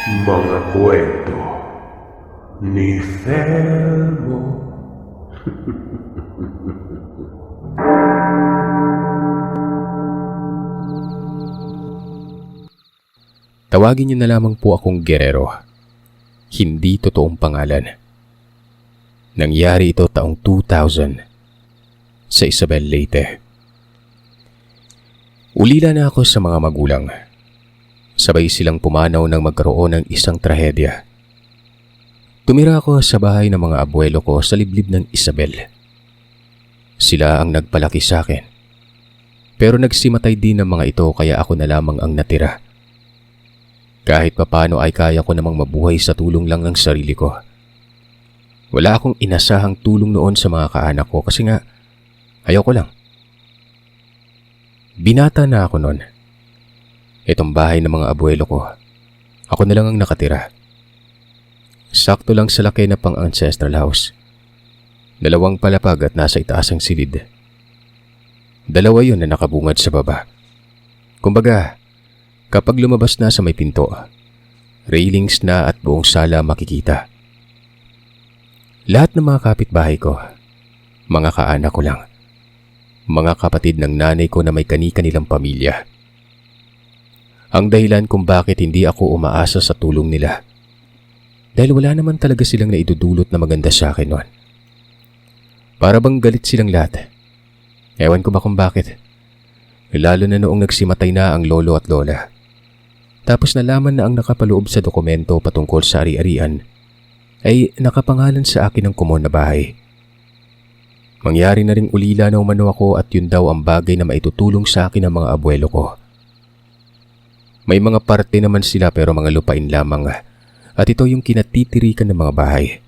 Mga kwento ni Fermo. Tawagin niyo na lamang po akong Guerrero. Hindi totoong pangalan. Nangyari ito taong 2000 sa Isabel, Leyte. Ulila na ako sa mga magulang. Sabay silang pumanaw nang magkaroon ng isang trahedya. Tumira ako sa bahay ng mga abuelo ko sa liblib ng Isabel. Sila ang nagpalaki sa akin. Pero nagsimatay din ng mga ito kaya ako na lamang ang natira. Kahit papano ay kaya ko namang mabuhay sa tulong lang ng sarili ko. Wala akong inasahang tulong noon sa mga kaanak ko kasi nga ayoko lang. Binata na ako noon. Itong bahay ng mga abuelo ko, ako na lang ang nakatira. Sakto lang sa laki na pang ancestral house. 2 palapag at nasa itaas ang silid. 2 yun na nakabungad sa baba. Kumbaga, kapag lumabas na sa may pinto, railings na at buong sala makikita. Lahat ng mga kapitbahay ko, mga kaanak ko lang. Mga kapatid ng nanay ko na may kani-kanilang pamilya. Ang dahilan kung bakit hindi ako umaasa sa tulong nila. Dahil wala naman talaga silang naidudulot na maganda sa akin noon. Para bang galit silang lahat. Ewan ko ba kung bakit. Lalo na noong nagsimatay na ang lolo at lola. Tapos nalaman na ang nakapaloob sa dokumento patungkol sa ari-arian ay nakapangalan sa akin ng kumon na bahay. Mangyari na ring ulila na umano ako at yun daw ang bagay na maitutulong sa akin ng mga abuelo ko. May mga parte naman sila pero mga lupain lamang at ito yung kinatitirikan ng mga bahay.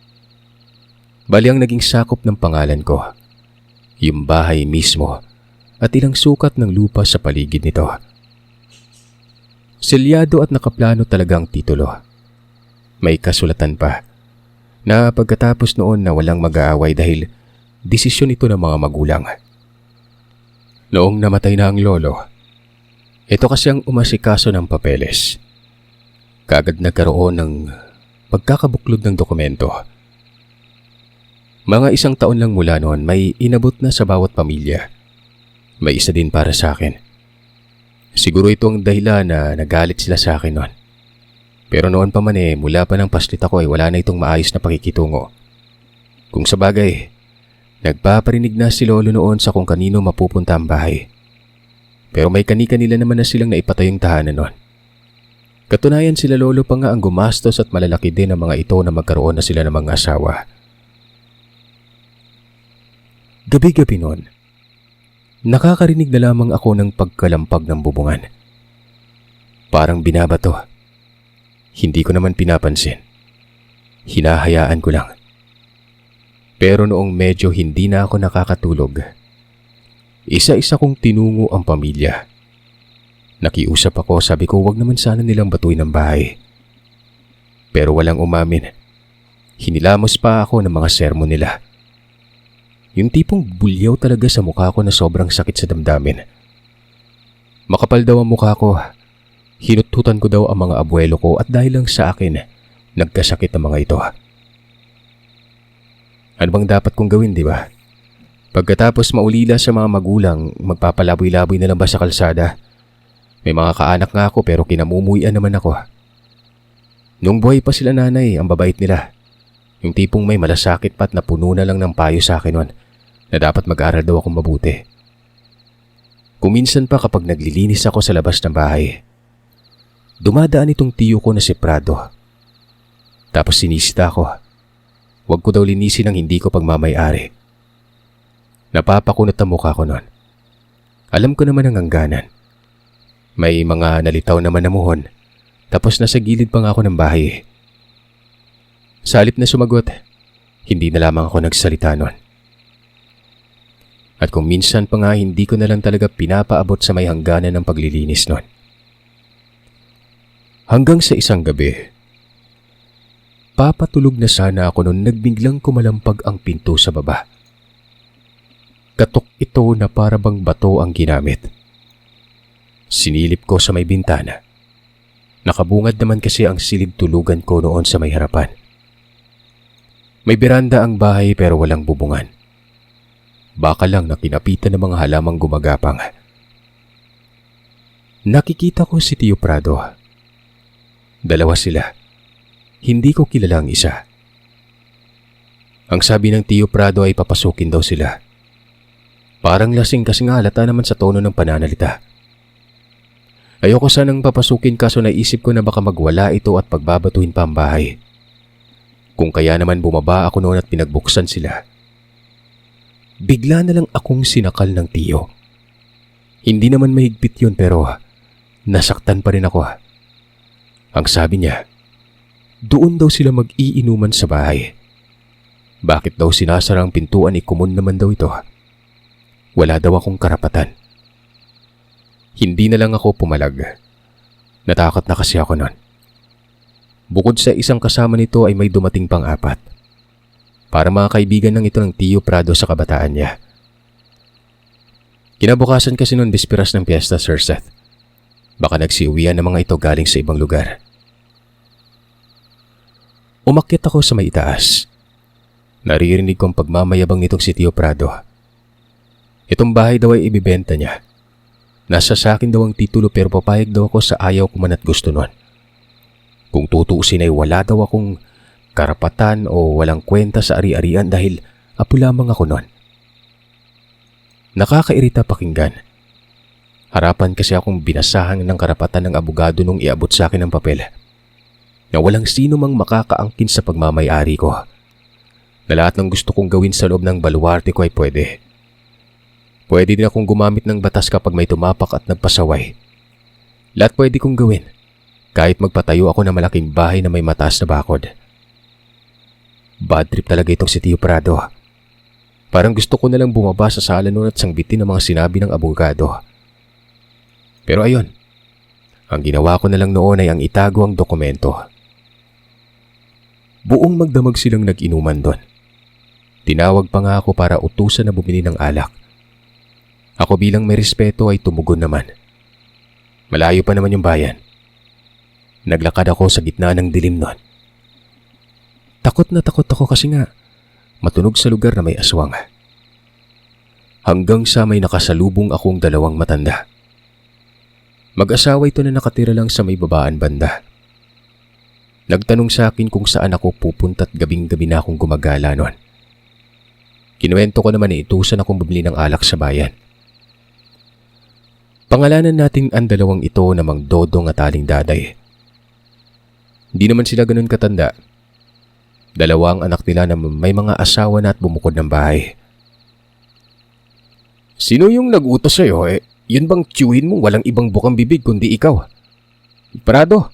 Bali ang naging sakop ng pangalan ko, yung bahay mismo at ilang sukat ng lupa sa paligid nito. Selyado at nakaplano talaga ang titulo. May kasulatan pa na pagkatapos noon na walang mag-aaway dahil desisyon ito ng mga magulang. Noong namatay na ang lolo, ito kasi ang umasikaso ng papeles. Kagad nagkaroon ng pagkakabuklod ng dokumento. Mga 1 taon lang mula noon may inabot na sa bawat pamilya. May isa din para sa akin. Siguro ito ang dahilan na nagalit sila sa akin noon. Pero noon pa man mula pa ng paslit ako ay wala na itong maayos na pakikitungo. Kung sa bagay, nagpaparinig na si lolo noon sa kung kanino mapupunta ang bahay. Pero may kani-kanila naman na silang naipatayong tahanan noon. Katunayan sila lolo pa nga ang gumastos at malalaki din ang mga ito na magkaroon na sila ng mga asawa. Gabi-gabi noon, nakakarinig na lamang ako ng pagkalampag ng bubungan. Parang binabato. Hindi ko naman pinapansin. Hinahayaan ko lang. Pero noong medyo hindi na ako nakakatulog, isa-isa kong tinungo ang pamilya. Nakiusap ako, sabi ko wag naman sana nilang batuin ang bahay. Pero walang umamin. Hinilamos pa ako ng mga sermon nila. Yung tipong bulyaw talaga sa mukha ko na sobrang sakit sa damdamin. Makapal daw ang mukha ko. Hinututan ko daw ang mga abuelo ko at dahil lang sa akin, nagkasakit ang mga ito. Ano bang dapat kong gawin, di ba? Pagkatapos maulila sa mga magulang, magpapalaboy-laboy na lang ba sa kalsada? May mga kaanak nga ako pero kinamumuian naman ako. Nung buhay pa sila nanay, ang babait nila. Yung tipong may malasakit pa at napuno na lang ng payo sa akin noon na dapat mag-aral daw akong mabuti. Kuminsan pa kapag naglilinis ako sa labas ng bahay, dumadaan itong tiyo ko na si Prado. Tapos sinisita ako. Huwag ko daw linisin ang hindi ko pagmamay-ari. Napapakunot ang mukha ko noon. Alam ko naman ang hangganan. May mga nalitaw naman na muhon. Tapos nasa gilid pa nga ako ng bahay. Sa halip na sumagot, hindi na lamang ako nagsalita noon. At kung minsan pa nga hindi ko na lang talaga pinapaabot sa may hangganan ng paglilinis noon. Hanggang sa isang gabi, papatulog na sana ako noon nagbiglang kumalampag ang pinto sa baba. Katok ito na para bang bato ang ginamit. Sinilip ko sa may bintana. Nakabungad naman kasi ang silid tulugan ko noon sa may harapan. May beranda ang bahay pero walang bubungan. Baka lang na kinapitan ng mga halamang gumagapang. Nakikita ko si Tio Prado. Dalawa sila. Hindi ko kilala ang isa. Ang sabi ng Tio Prado ay papasukin daw sila. Parang lasing kasi nga halata naman sa tono ng pananalita. Ayoko sanang papasukin kaso naisip ko na baka magwala ito at pagbabatuhin pa ang bahay. Kung kaya naman bumaba ako noon at pinagbuksan sila. Bigla na lang akong sinakal ng tiyo. Hindi naman mahigpit yun pero nasaktan pa rin ako. Ang sabi niya, doon daw sila mag-iinuman sa bahay. Bakit daw sinasara ang pintuan, kumun naman daw ito. Wala daw akong karapatan. Hindi na lang ako pumalag. Natakot na kasi ako noon. Bukod sa isang kasama nito ay may dumating pang 4. Para mga kaibigan ng ito ng Tio Prado sa kabataan niya. Kinabukasan kasi noon bisperas ng piyesta, Sir Seth. Baka nagsiuwian ng mga ito galing sa ibang lugar. Umakyat ako sa may itaas. Naririnig kong pagmamayabang nitong si Tio Prado. Itong bahay daw ay ibibenta niya. Nasa sa akin daw ang titulo pero papayag daw ako sa ayaw ko man at gusto nun. Kung tutuusin ay wala daw akong karapatan o walang kwenta sa ari-arian dahil apo lamang ako nun. Nakakairita pakinggan. Harapan kasi akong binasahan ng karapatan ng abogado nung iabot sa akin ang papel. Na walang sino mang makakaangkin sa pagmamayari ko. Na lahat ng gusto kong gawin sa loob ng baluarte ko ay pwede. Pwede din akong gumamit ng batas kapag may tumapak at nagpasaway. Lahat pwede kong gawin. Kahit magpatayo ako ng malaking bahay na may mataas na bakod. Bad trip talaga itong si Tio Prado. Parang gusto ko na lang bumaba sa sala noon at sangbitin ang mga sinabi ng abogado. Pero ayun, ang ginawa ko na lang noon ay ang itago ang dokumento. Buong magdamag silang nag-inuman doon. Tinawag pa nga ako para utusan na bumili ng alak. Ako bilang may respeto ay tumugon naman. Malayo pa naman yung bayan. Naglakad ako sa gitna ng dilim noon. Takot na takot ako kasi nga matunog sa lugar na may aswang. Hanggang sa may nakasalubong akong 2 matanda. Mag-asawa ito na nakatira lang sa may babaan banda. Nagtanong sa akin kung saan ako pupunta at gabing-gabi na akong gumagala noon. Kinuwento ko naman na itusan akong bumili ng alak sa bayan. Pangalanan natin ang 2 ito na Mang Dodong at Aling Daday. Hindi naman sila ganun katanda. 2 ang anak nila na may mga asawa na at bumukod ng bahay. Sino yung nag-utos sa'yo? Yun bang tiyuhin mo walang ibang bukang bibig kundi ikaw? Prado?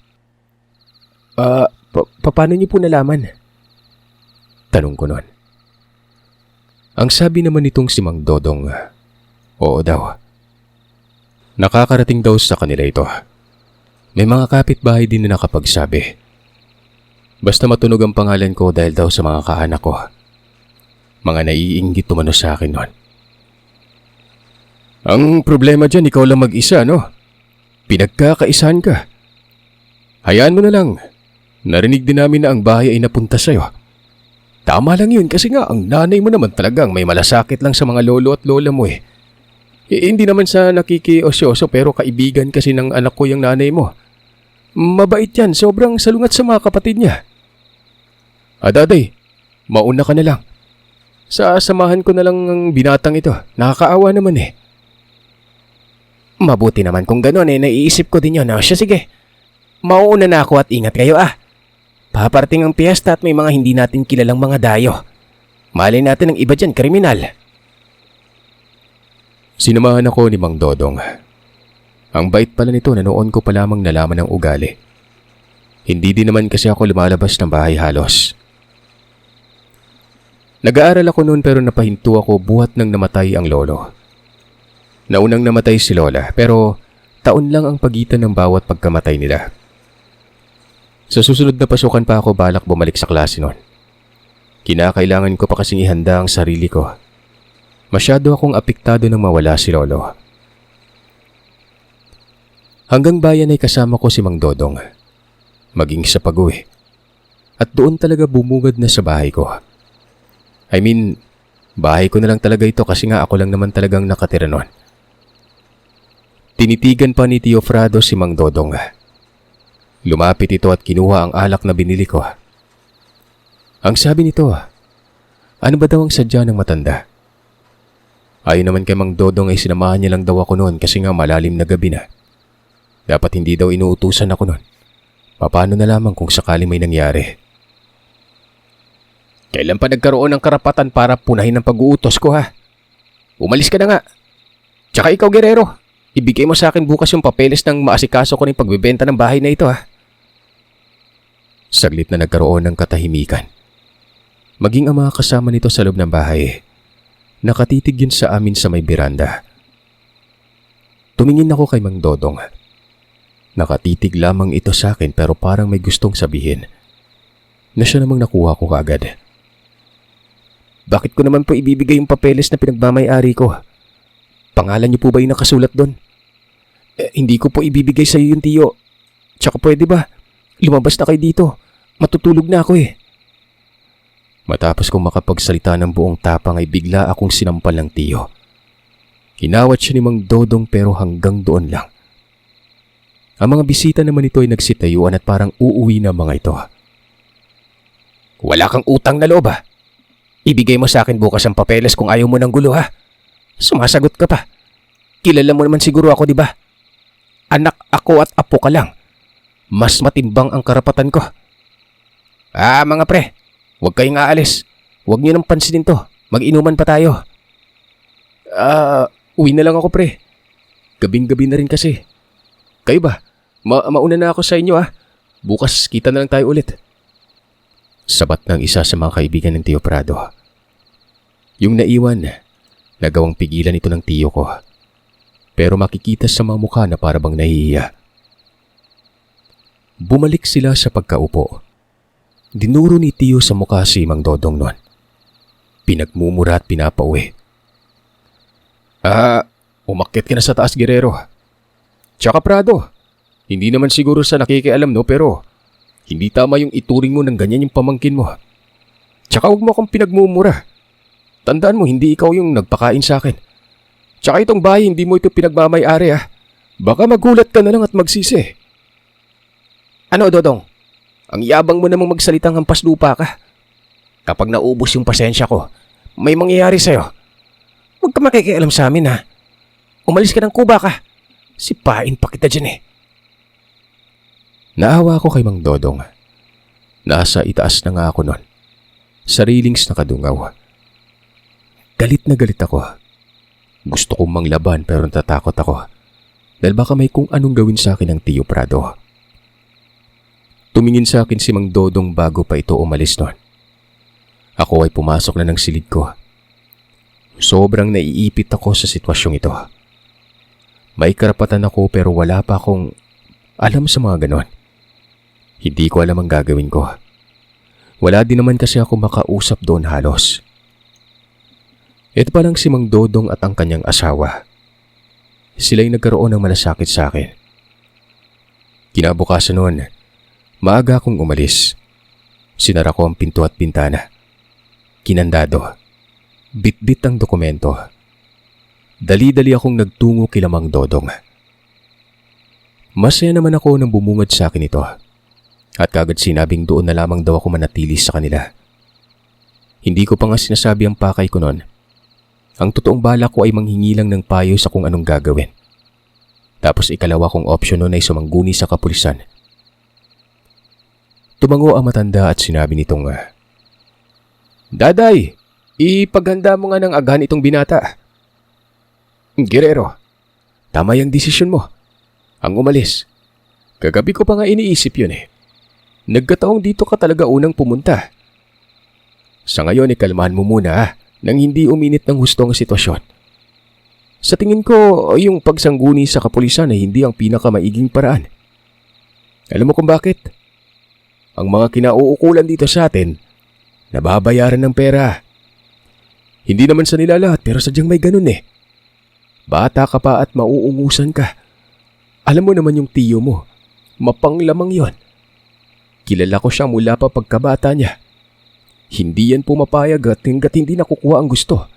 Paano niyo po nalaman? Tanong ko noon. Ang sabi naman nitong si Mang Dodong, oo daw. Nakakarating daw sa kanila ito. May mga kapitbahay din na nakapagsabi. Basta matunog ang pangalan ko dahil daw sa mga kaanak ko. Mga naiinggit umano sa akin noon. Ang problema dyan, ikaw lang mag-isa, no? Pinagkakaisahan ka. Hayaan mo na lang. Narinig din namin na ang bahay ay napunta sa'yo. Tama lang yun kasi nga ang nanay mo naman talagang may malasakit lang sa mga lolo at lola mo eh. Hindi naman sa nakikiosyoso pero kaibigan kasi ng anak ko yung nanay mo. Mabait yan, sobrang salungat sa mga kapatid niya. Daday, mauna ka na lang. Sasamahan ko na lang ang binatang ito. Nakakaawa naman eh. Mabuti naman kung gano'n naiisip ko din yun. Siya sige, mauuna na ako at ingat kayo Paparating ang piyesta at may mga hindi natin kilalang mga dayo. Malay natin ang iba dyan, kriminal. Sinamahan ako ni Mang Dodong. Ang bait pala nito na noon ko pa lamang nalaman ang ugali. Hindi din naman kasi ako lumalabas ng bahay halos. Nag-aaral ako noon pero napahinto ako buhat nang namatay ang lolo. Naunang namatay si lola pero taon lang ang pagitan ng bawat pagkamatay nila. Sa susunod na pasukan pa ako balak bumalik sa klase noon. Kinakailangan ko pa kasing ihanda ang sarili ko. Masyado akong apektado nang mawala si lolo. Hanggang bayan ay kasama ko si Mang Dodong. maging sa pag-uwi. At doon talaga bumungad na sa bahay ko. Bahay ko na lang talaga ito kasi nga ako lang naman talagang nakatira noon. Tinitigan pa ni Tio Frado si Mang Dodong. Lumapit ito at kinuha ang alak na binili ko. Ang sabi nito, ano ba daw ang sadya ng matanda? Ayon naman kay Mang Dodong ay sinamahan niya lang daw ako noon kasi nga malalim na gabi na. Dapat hindi daw inuutusan ako noon. Paano na lamang kung sakali may nangyari? Kailan pa nagkaroon ng karapatan para punahin ang pag-uutos ko ha? Umalis ka na nga. Tsaka ikaw, Guerrero, ibigay mo sa akin bukas yung papeles ng maasikaso ko ng pagbebenta ng bahay na ito ha. Saglit na nagkaroon ng katahimikan. Maging ang mga kasama nito sa loob ng bahay, nakatitig yun sa amin sa may beranda. Tumingin ako kay Mang Dodong. Nakatitig lamang ito sa akin pero parang may gustong sabihin na siya namang nakuha ko kaagad. Bakit ko naman po ibibigay yung papeles na pinagmamay-ari ko? Pangalan niyo po ba yung nakasulat doon? Hindi ko po ibibigay sa iyo yung tiyo. Tsaka pwede ba? Lumabas na kayo dito. Matutulog na ako eh. Matapos kong makapagsalita ng buong tapang ay bigla akong sinampal ng tiyo. Hinawat siya ni Mang Dodong pero hanggang doon lang. Ang mga bisita naman ito ay nagsitayuan at parang uuwi na mga ito. Wala kang utang na loob ha? Ibigay mo sa akin bukas ang papeles kung ayaw mo ng gulo ha? Sumasagot ka pa. Kilala mo naman siguro ako, di ba? Anak ako at apo ka lang. Mas matimbang ang karapatan ko. Mga pre, huwag kayong aalis. Huwag niyo nang pansinin to. Mag-inuman pa tayo. Uwi na lang ako pre. Gabing-gabi na rin kasi. Kayo ba? Mauna na ako sa inyo ha. Bukas kita na lang tayo ulit. Sabat ng isa sa mga kaibigan ng Tio Prado. Yung naiwan, nagawang pigilan ito ng tiyo ko. Pero makikita sa mga mukha na para bang nahihiya. Bumalik sila sa pagkaupo. Dinuro ni tiyo sa mukha si Mang Dodong noon. Pinagmumura at pinapauwi. Umakyat ka na sa taas, Guerrero. Tsaka Prado, hindi naman siguro sa nakikialam no, pero hindi tama yung ituring mo ng ganyan yung pamangkin mo. Tsaka huwag mo akong pinagmumura. Tandaan mo, hindi ikaw yung nagpakain sa akin. Tsaka itong bahay, hindi mo ito pinagmamay-ari ha. Baka magulat ka na lang at magsisi. Ano, Dodong? Ang yabang mo namang magsalitang hampas lupa ka. Kapag naubos yung pasensya ko, may mangyayari sa'yo. Huwag ka makikialam sa amin ha. Umalis ka ng kuba ka. Sipain pa kita dyan eh. Naawa ako kay Mang Dodong. Nasa itaas na nga ako noon. Sarilings nakadungaw. Galit na galit ako. Gusto kong manglaban pero natatakot ako. Dahil baka may kung anong gawin sa akin ng Tio Prado. Tumingin sa akin si Mang Dodong bago pa ito umalis noon. Ako ay pumasok na ng silid ko. Sobrang naiipit ako sa sitwasyong ito. May karapatan ako pero wala pa akong alam sa mga ganon. Hindi ko alam ang gagawin ko. Wala din naman kasi ako makausap doon halos. Ito pa lang si Mang Dodong at ang kanyang asawa. Sila'y nagkaroon ng malasakit sa akin. Kinabukasan noon, maaga akong umalis. Sinara ko ang pinto at bintana. Kinandado. Bitbit ang dokumento. Dali-dali akong nagtungo kila Mang Dodong. Masaya naman ako nang bumungad sa akin ito. At kagad sinabing doon na lamang daw ako manatili sa kanila. Hindi ko pa nga sinasabi ang pakay ko noon. Ang totoong balak ko ay manghingi lang ng payo sa kung anong gagawin. Tapos ikalawa kong opsyon noon ay sumangguni sa kapulisan. Tumango ang matanda at sinabi nitong, Daday, ipaghanda mo nga ng agahan itong binata. Guerrero, tama yung desisyon mo. Ang umalis. Kagabi ko pa nga iniisip yun eh. Nagkataong dito ka talaga unang pumunta. Sa ngayon, ikalmahan mo muna nang hindi uminit ng husto ang sitwasyon. Sa tingin ko, yung pagsangguni sa kapulisan ay hindi ang pinakamaiging paraan. Alam mo kung bakit? Ang mga kinauukulan dito sa atin, nababayaran ng pera. Hindi naman sa nila lahat pero sadyang may ganun eh. Bata ka pa at mauungusan ka. Alam mo naman yung tiyo mo, mapanglamang yon. Kilala ko siya mula pa pagkabata niya. Hindi yan pumapayag at hanggat hindi nakukuha ang gusto.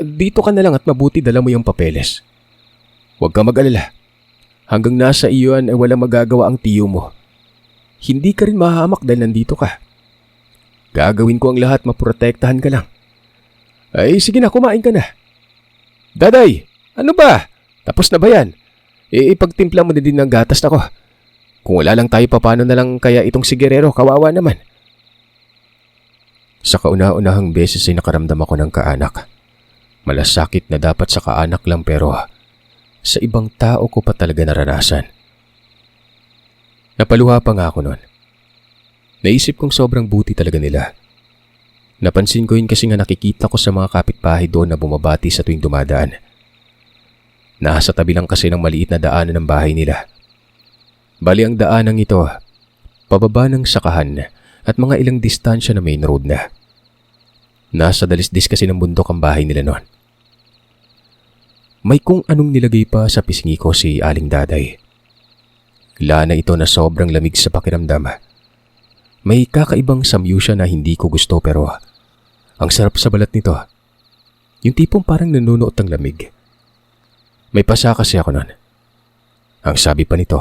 Dito ka na lang at mabuti dala mo yung papeles. Huwag ka mag-alala. Hanggang nasa iyo yan ay walang magagawa ang tiyo mo. Hindi ka rin mahahamak dahil nandito ka. Gagawin ko ang lahat, maprotektahan ka lang. Ay sige na, kumain ka na. Daday, ano ba? Tapos na ba yan? Ipagtimpla mo na din ng gatas na ko. Kung wala lang tayo, paano na lang kaya itong si Guerrero, kawawa naman. Sa kauna-unahang beses ay nakaramdam ako ng kaanak. Malasakit na dapat sa kaanak lang pero sa ibang tao ko pa talaga naranasan. Napaluha pa nga ako noon. Naisip kong sobrang buti talaga nila. Napansin ko yun kasi nga nakikita ko sa mga kapitbahay doon na bumabati sa tuwing dumadaan. Nasa tabi lang kasi ng maliit na daanan ng bahay nila. Bali ang daanang ito, pababa ng sakahan at mga ilang distansya na main road na. Nasa dalisdis kasi ng bundok ang bahay nila noon. May kung anong nilagay pa sa pisngi ko si Aling Daday. Lana ito na sobrang lamig sa pakiramdam. May kakaibang samyusya na hindi ko gusto pero ang sarap sa balat nito. Yung tipong parang nanunuot ng lamig. May pasa kasi ako noon. Ang sabi pa nito,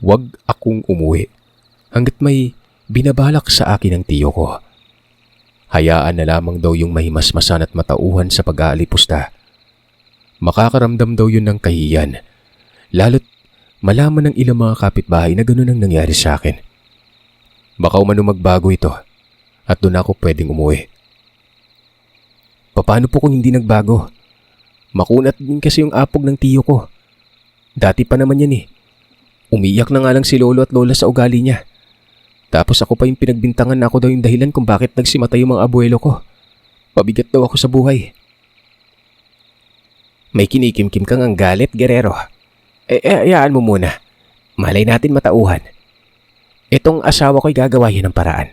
huwag akong umuwi hanggat may binabalak sa akin ng tiyo ko. Hayaan na lamang daw yung mahimasmasan at matauhan sa pag-aalipusta. Makakaramdam daw yun ng kahiyan, lalo't malaman ng ilang mga kapitbahay na gano'n ang nangyari sa akin. Baka umano magbago ito at doon ako pwedeng umuwi. Paano po kung hindi nagbago? Makunat din kasi yung apog ng tiyo ko. Dati pa naman yan eh. Umiyak na nga lang si lolo at lola sa ugali niya. Tapos ako pa yung pinagbintangan na ako daw yung dahilan kung bakit nagsimatay yung mga abuelo ko. Pabigat daw ako sa buhay. May kinikimkim kang ang galit, Guerrero. Hayaan mo muna. Malay natin matauhan. Itong asawa ko'y gagawa yan ng paraan.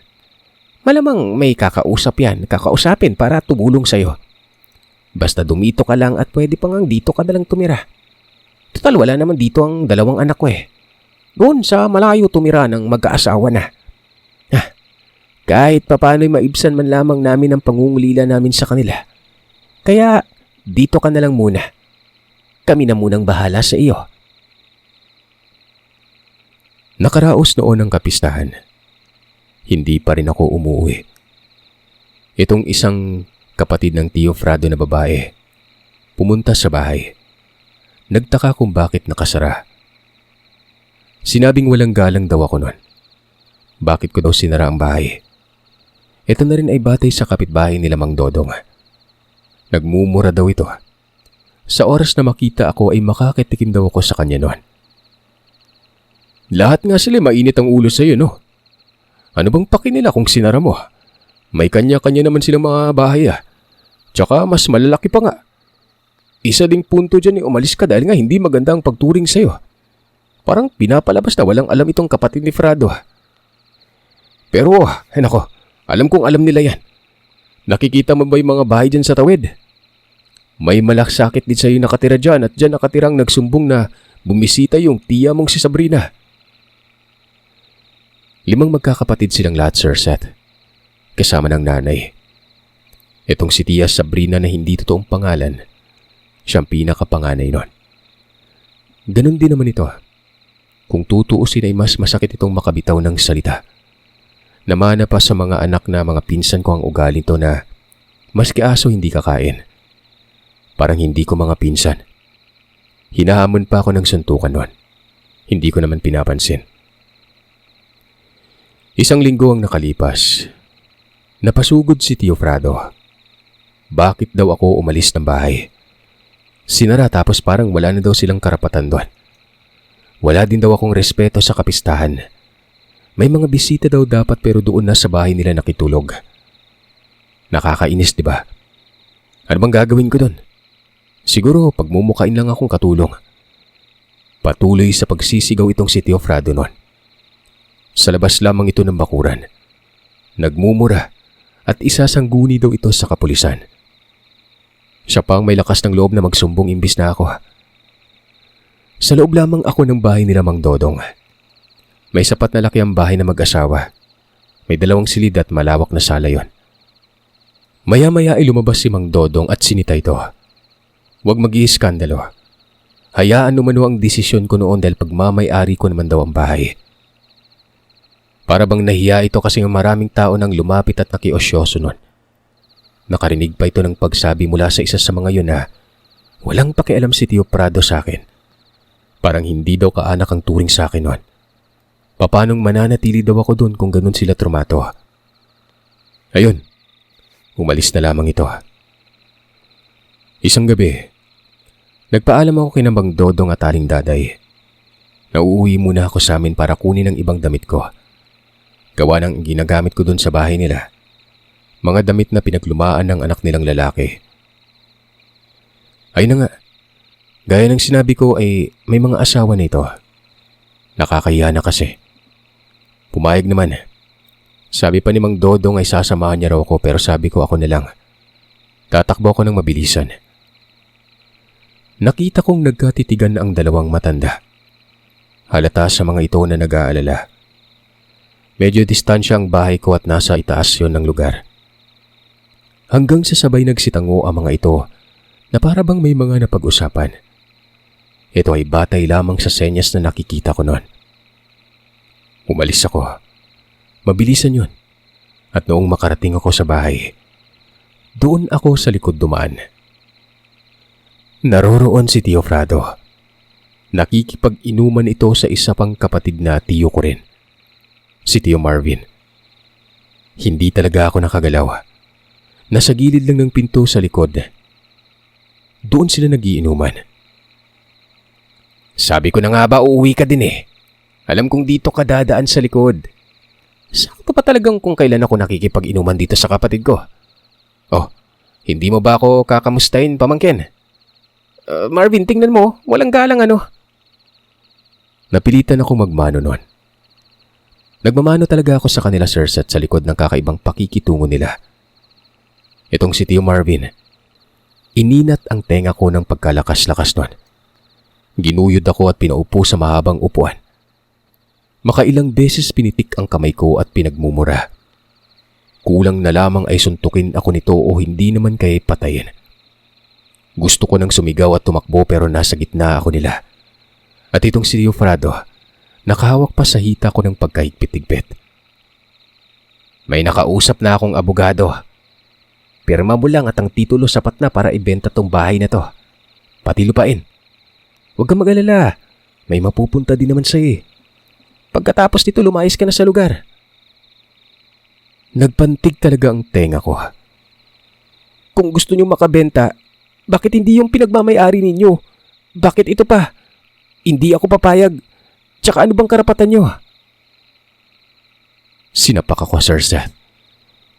Malamang may kakausapin para tumulong sa'yo. Basta dumito ka lang at pwede pa ngang dito ka nalang tumira. Total wala naman dito ang dalawang anak ko eh. Doon sa malayo tumira ng mag-aasawa na. Kahit papaano'y maibsan man lamang namin ang pangungulila namin sa kanila. Kaya dito ka na lang muna. Kami na munang bahala sa iyo. Nakaraos noon ang kapistahan. Hindi pa rin ako umuwi. Itong isang kapatid ng Tio Frado na babae, pumunta sa bahay. Nagtaka kung bakit nakasara. Sinabing walang galang daw ako noon. Bakit ko daw sinara ang bahay? Ito na rin ay batay sa kapitbahay nila Mang Dodong. Nagmumura daw ito. Sa oras na makita ako ay makakitikim daw ako sa kanya noon. Lahat nga sila mainit ang ulo sa iyo, no? Ano bang paki nila kung sinara mo? May kanya-kanya naman silang mga bahay ah. Tsaka mas malalaki pa nga. Isa ding punto dyan ay umalis ka dahil nga hindi maganda ang pagturing sa iyo. Parang pinapalabas na walang alam itong kapatid ni Frado. Pero, nako, alam kong alam nila yan. Nakikita mo ba yung mga bahay dyan sa tawid? May malaksakit din sa'yo nakatira dyan at dyan nakatirang nagsumbong na bumisita yung tiya mong si Sabrina. 5 magkakapatid silang lahat, Sir Seth. Kasama ng nanay. Itong si tiya Sabrina na hindi totoong pangalan, siyang pinakapanganay nun. Ganon din naman ito. Kung tutuusin ay mas masakit itong makabitaw ng salita. Namana pa sa mga anak na mga pinsan ko ang ugali to na maski aso hindi kakain. Parang hindi ko mga pinsan. Hinahamon pa ako ng suntukan nun. Hindi ko naman pinapansin. 1 linggo ang nakalipas. Napasugod si Tio Frado. Bakit daw ako umalis ng bahay? Sinara tapos parang wala na daw silang karapatan doon. Wala din daw akong respeto sa kapistahan. May mga bisita daw dapat pero doon na sa bahay nila nakitulog. Nakakainis, di ba? Ano bang gagawin ko doon? Siguro pagmumukain lang akong katulong. Patuloy sa pagsisigaw itong si Tio Frado noon. Sa labas lamang ito ng bakuran. Nagmumura at isasangguni daw ito sa kapulisan. Siya pang may lakas ng loob na magsumbong imbis na ako. Sa loob lamang ako ng bahay nila Mang Dodong. May sapat na laki ang bahay na mag-asawa. May 2 silid at malawak na sala yon. Maya-maya ay lumabas si Mang Dodong at sinita ito. Huwag mag-iiskandalo. Hayaan umano ang desisyon ko noon dahil pagmamay-ari ko naman daw ang bahay. Para bang nahiya ito kasi maraming tao nang lumapit at nakiosyoso nun. Nakarinig pa ito ng pagsabi mula sa isa sa mga yun na walang pakialam si Tio Prado sa akin. Parang hindi daw kaanak ang turing sa akin nun. Papanong mananatili daw ako doon kung ganun sila trumato. Ayun, umalis na lamang ito. Isang gabi, nagpaalam ako kina Mang Dodong at Aling Daday. Nauuwi muna ako sa amin para kunin ang ibang damit ko. Gawa ng ginagamit ko doon sa bahay nila. Mga damit na pinaglumaan ng anak nilang lalaki. Ay na nga, gaya ng sinabi ko ay may mga asawa na ito. Nakakahiya na kasi. Pumayag naman. Sabi pa ni Mang Dodong ay sasamahan niya raw ako pero sabi ko ako na lang. Tatakbo ako ng mabilisan. Nakita kong nagkatitigan na ang 2 matanda. Halata sa mga ito na nag-aalala. Medyo distansya ang bahay ko at nasa itaas yon ng lugar. Hanggang sa sabay nagsitango ang mga ito na para bang may mga napag-usapan. Ito ay batay lamang sa senyas na nakikita ko noon. Umalis ako. Mabilisan yun. At noong makarating ako sa bahay, doon ako sa likod dumaan. Naroroon si Tio Prado. Nakikipag-inuman ito sa isa pang kapatid na tiyo ko rin. Si Tio Marvin. Hindi talaga ako nakagalaw. Nasa gilid lang ng pinto sa likod. Doon sila nagiinuman. Sabi ko na nga ba uuwi ka din eh. Alam kong dito ka dadaan sa likod. Sakto pa talagang kung kailan ako nakikipag-inuman dito sa kapatid ko. Oh, hindi mo ba ako kakamustahin, pamangkin? Marvin, tingnan mo. Walang galang ano. Napilitan ako magmano noon. Nagmamano talaga ako sa kanila, sirs, at sa likod ng kakaibang pakikitungo nila. Itong si Tio Marvin, ininat ang tenga ko ng pagkalakas-lakas noon. Ginuyod ako at pinaupo sa mahabang upuan. Makailang beses pinitik ang kamay ko at pinagmumura. Kulang na lamang ay suntukin ako nito o hindi naman kaya patayin. Gusto ko nang sumigaw at tumakbo pero nasa gitna ako nila. At itong si Tio Prado, nakahawak pa sa hita ko ng pagkahigpit-higpit. May nakausap na akong abogado. Pirma mo lang at ang titulo sapat na para ibenta tong bahay na to. Pati lupain. Huwag kang mag-alala. May mapupunta din naman sa'yo eh. Pagkatapos nito lumayas ka na sa lugar. Nagpantig talaga ang tenga ko. Kung gusto niyo makabenta, bakit hindi yung pinagmamay-ari ninyo? Bakit ito pa? Hindi ako papayag. Tsaka ano bang karapatan niyo? Sinapak ako, Sir Seth.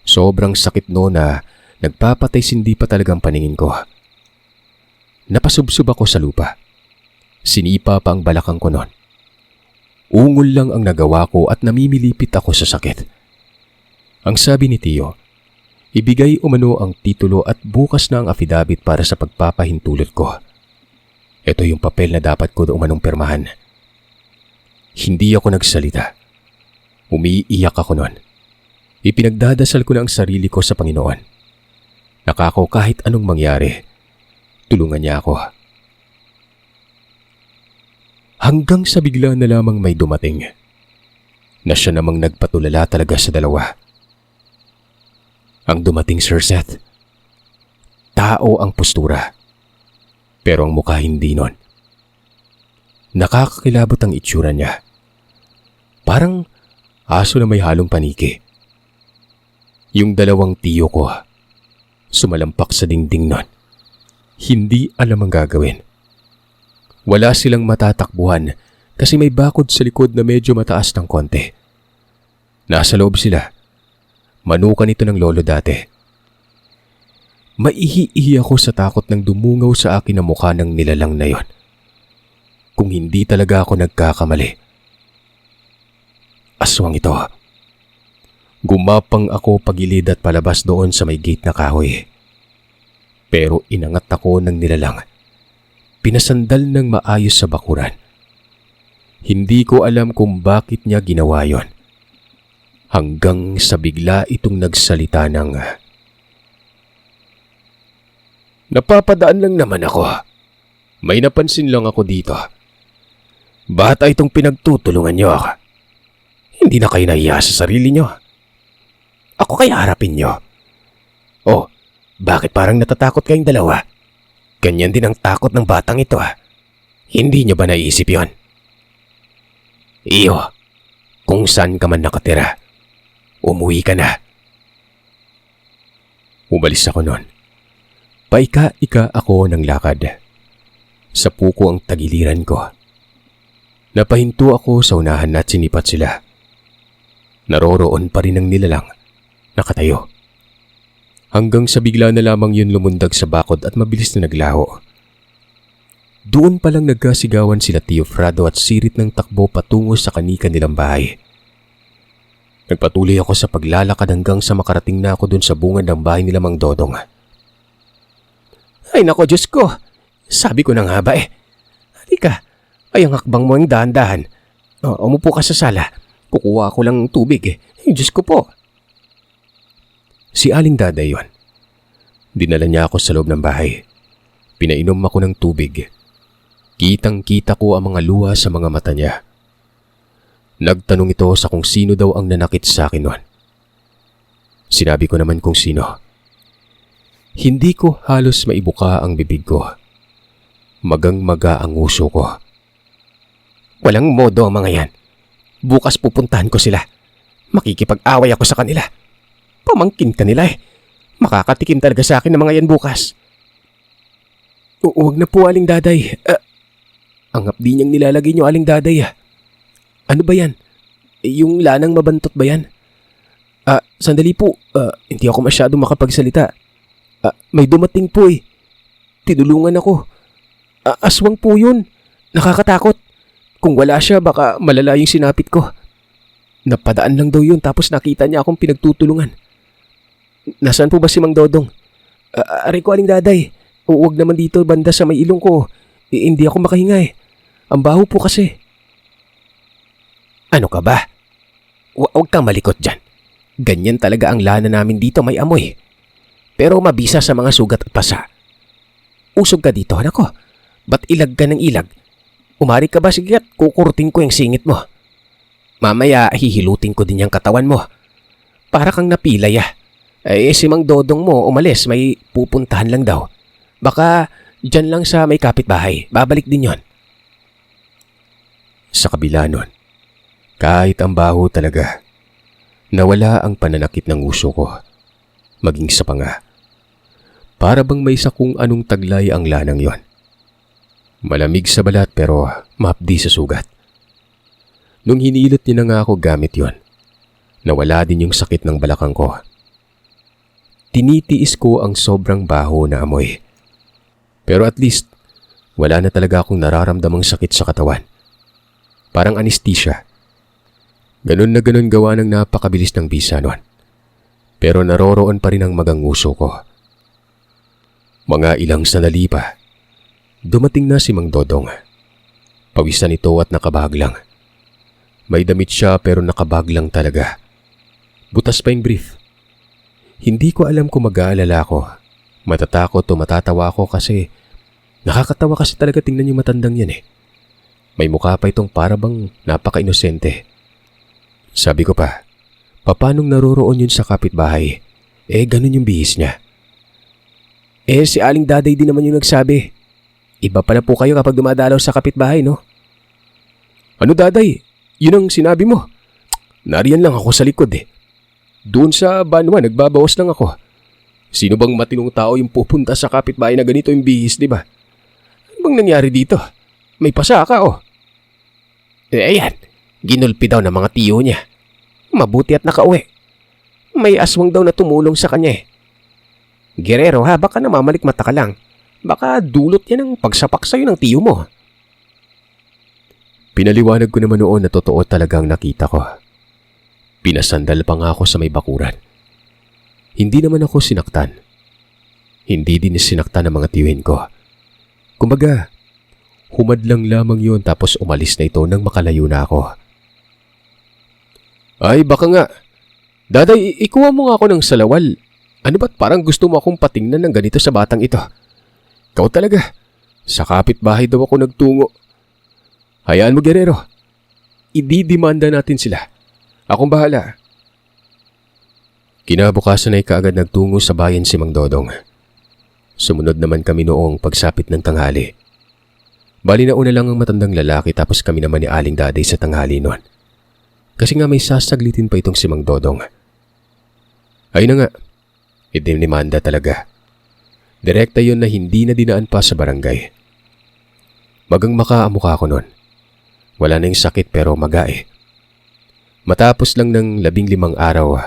Sobrang sakit no na nagpapatay sindi pa talagang paningin ko. Napasubsob ako sa lupa. Sinipa pa ang balakang ko noon. Ungol lang ang nagawa ko at namimilipit ako sa sakit. Ang sabi ni Tio, ibigay umano ang titulo at bukas na ang affidavit para sa pagpapahintulot ko. Ito yung papel na dapat ko umanong pirmahan. Hindi ako nagsalita. Umiiyak ako noon. Ipinagdadasal ko na ang sarili ko sa Panginoon. Nakako kahit anong mangyari, tulungan niya ako. Hanggang sa bigla na lamang may dumating na siya namang nagpatulala talaga sa 2. Ang dumating, Sir Seth, tao ang postura, pero ang mukha hindi nun. Nakakakilabot ang itsura niya. Parang aso na may halong paniki. Yung 2 tiyo ko, sumalampak sa dingding nun. Hindi alam ang gagawin. Wala silang matatakbuhan kasi may bakod sa likod na medyo mataas ng konti. Nasa loob sila. Manukan ito ng lolo dati. Maihi-ihi ako sa takot ng dumungaw sa akin ang mukha ng nilalang na yon. Kung hindi talaga ako nagkakamali. Aswang ito. Gumapang ako pagilid at palabas doon sa may gate na kahoy. Pero inangat ako ng nilalang. Pinasandal ng maayos sa bakuran. Hindi ko alam kung bakit niya ginawa yon. Hanggang sa bigla itong nagsalita ng, "Napapadaan lang naman ako. May napansin lang ako dito. Bata itong pinagtutulungan niyo. Hindi na kayo nahiya sa sarili niyo. Ako kaya harapin niyo. Oh, bakit parang natatakot kayong dalawa? Ganyan din ang takot ng batang ito. Hindi niyo ba naiisip yon? Iyo, kung saan ka man nakatira, umuwi ka na." Umalis ako noon. Paika-ika ako ng lakad. Sa puko ang tagiliran ko. Napahinto ako sa unahan at sinipat sila. Naroroon pa rin ang nilalang, nakatayo. Hanggang sa bigla na lamang yun lumundag sa bakod at mabilis na naglaho. Doon palang nagkasigawan sila Tio Frado at sirit ng takbo patungo sa kanika nilang bahay. Nagpatuloy ako sa paglalakad hanggang sa makarating na ako dun sa bungad ng bahay nila Mang Dodong. Ay nako, Diyos ko! Sabi ko na nga ba eh. Halika, ay ang hakbang mo ang dahan-dahan. Umupo ka sa sala. Kukuha ko lang tubig eh. Ay, Diyos ko po. Si Aling Daday yon. Dinala niya ako sa loob ng bahay. Pinainom ako ng tubig. Kitang-kita ko ang mga luha sa mga mata niya. Nagtanong ito sa kung sino daw ang nanakit sa akin noon. Sinabi ko naman kung sino. Hindi ko halos maibuka ang bibig ko. Magang-maga ang uso ko. Walang modo ang mga yan. Bukas pupuntahan ko sila. Makikipag-away ako sa kanila. Pamangkin kanila eh. Makakatikim talaga sa akin ng mga yan bukas. Huwag na po, Aling Daday. Ang hapdi niyang nilalagay niyo, Aling Daday. Ano ba yan? Yung lanang mabantot ba yan? Sandali po. Hindi ako masyado makapagsalita. May dumating po eh. Tinulungan ako. Aswang po yun. Nakakatakot. Kung wala siya, baka malala yung sinapit ko. Napadaan lang daw yun tapos nakita niya akong pinagtutulungan. Nasaan po ba si Mang Dodong? Aray ko, Aling Daday. Huwag naman dito banda sa may ilong ko. Hindi ako makahinga eh. Ang baho po kasi. Ano ka ba? Huwag kang malikot dyan. Ganyan talaga ang lana namin dito, may amoy. Pero mabisa sa mga sugat at pasa. Usog ka dito, anak ko. Ba't ilag ka ng ilag? Umari ka ba, sige at kukurtin ko yung singit mo. Mamaya hihilutin ko din yung katawan mo. Para kang napilay ah. Si Mang Dodong mo umalis, may pupuntahan lang daw. Baka dyan lang sa may kapitbahay, babalik din yon. Sa kabila nun, kahit ang baho talaga, nawala ang pananakit ng uso ko, maging sa panga. Para bang may sakung anong taglay ang lanang yon. Malamig sa balat pero mahapdi sa sugat. Nung hinilot niya na nga ako gamit yon, nawala din yung sakit ng balakang ko. Tinitiis ko ang sobrang baho na amoy. Pero at least, wala na talaga akong nararamdamang sakit sa katawan. Parang anesthesia. Ganun na ganun gawa ng napakabilis ng bisa nun. Pero naroroon pa rin ang maganguso ko. Mga ilang sandali pa, dumating na si Mang Dodong. Pawisan ito at nakabahag lang. May damit siya pero nakabahag lang talaga. Butas pa yung brief. Hindi ko alam kung mag-aalala ako. Matatakot o matatawa ako kasi nakakatawa kasi talaga tingnan yung matandang yan eh. May mukha pa itong parabang napaka-inosente. Sabi ko pa, papanong naroroon yun sa kapitbahay? Ganun yung bihis niya. Si Aling Daday din naman yung nagsabi. Iba pala po kayo kapag dumadalaw sa kapitbahay, no? Ano, Daday? Yun ang sinabi mo. Nariyan lang ako sa likod eh. Doon sa banwa, nagbabawas lang ako. Sino bang matinong tao yung pupunta sa kapitbahay na ganito yung bihis, di ba? Ano bang nangyari dito? May pasaka, oh. Ayan, ginulpi daw ng mga tiyo niya. Mabuti at nakauwi. May aswang daw na tumulong sa kanya eh. Guerrero ha, baka namamalikmata ka lang. Baka dulot yan ang pagsapak sa'yo ng tiyo mo. Pinaliwanag ko naman noon na totoo talagang nakita ko. Pinasandal pa nga ako sa may bakuran. Hindi naman ako sinaktan. Hindi din sinaktan ng mga tiyuhin ko. Kumbaga, Humadlang lamang yon tapos umalis na ito nang makalayo na ako. Ay baka nga. Daday, ikuha mo nga ako ng salawal. Ano ba't parang gusto mo akong patingnan ng ganito sa batang ito? Ikaw talaga. Sa kapitbahay daw ako nagtungo. Hayaan mo, Guerrero. Ididimanda natin sila. Akong bahala. Kinabukasan ay kaagad nagtungo sa bayan si Mang Dodong. Sumunod naman kami noong pagsapit ng tanghali. Bali na una lang ang matandang lalaki tapos kami naman ni Aling Daday sa tanghali noon. Kasi nga may sasaglitin pa itong si Mang Dodong. Ay na nga, idinimanda talaga. Direkta yon na hindi na dinaan pa sa barangay. Magang makaamukha ko noon. Wala na yung sakit pero maga eh. Matapos lang ng 15 araw,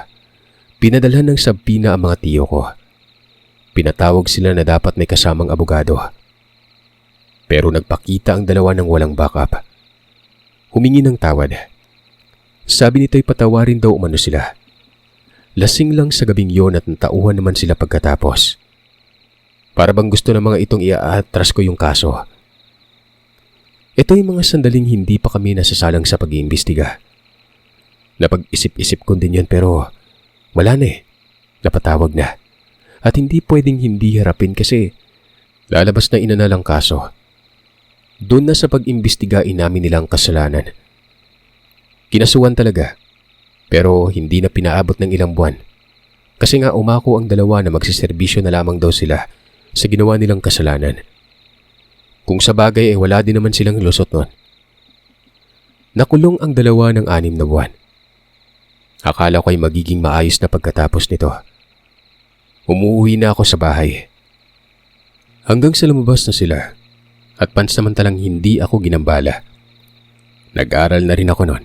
pinadalhan ng sabpina ang mga tiyo ko. Pinatawag sila na dapat may kasamang abogado. Pero nagpakita ang dalawa ng walang backup. Humingi ng tawad. Sabi nito'y patawarin daw umano sila. Lasing lang sa gabing yon at natauhan naman sila pagkatapos. Para bang gusto ng mga itong iaatras ko yung kaso. Ito'y mga sandaling hindi pa kami nasasalang sa pag-iimbestiga. Napag-isip-isip ko din yun pero wala na eh. Napatawag na. At hindi pwedeng hindi harapin kasi lalabas na inanalang kaso. Doon na sa pag-imbestiga inamin nilang kasalanan. Kinasuhan talaga. Pero hindi na pinaabot ng ilang buwan. Kasi nga umako ang dalawa na magsiservisyo na lamang daw sila sa ginawa nilang kasalanan. Kung sa bagay ay wala din naman silang lusot nun. Nakulong ang dalawa ng 6 na buwan. Akala ko ay magiging maayos na pagkatapos nito. Umuwi na ako sa bahay. Hanggang sa lumabas na sila at pansamantalang hindi ako ginambala. Nag-aral na rin ako noon.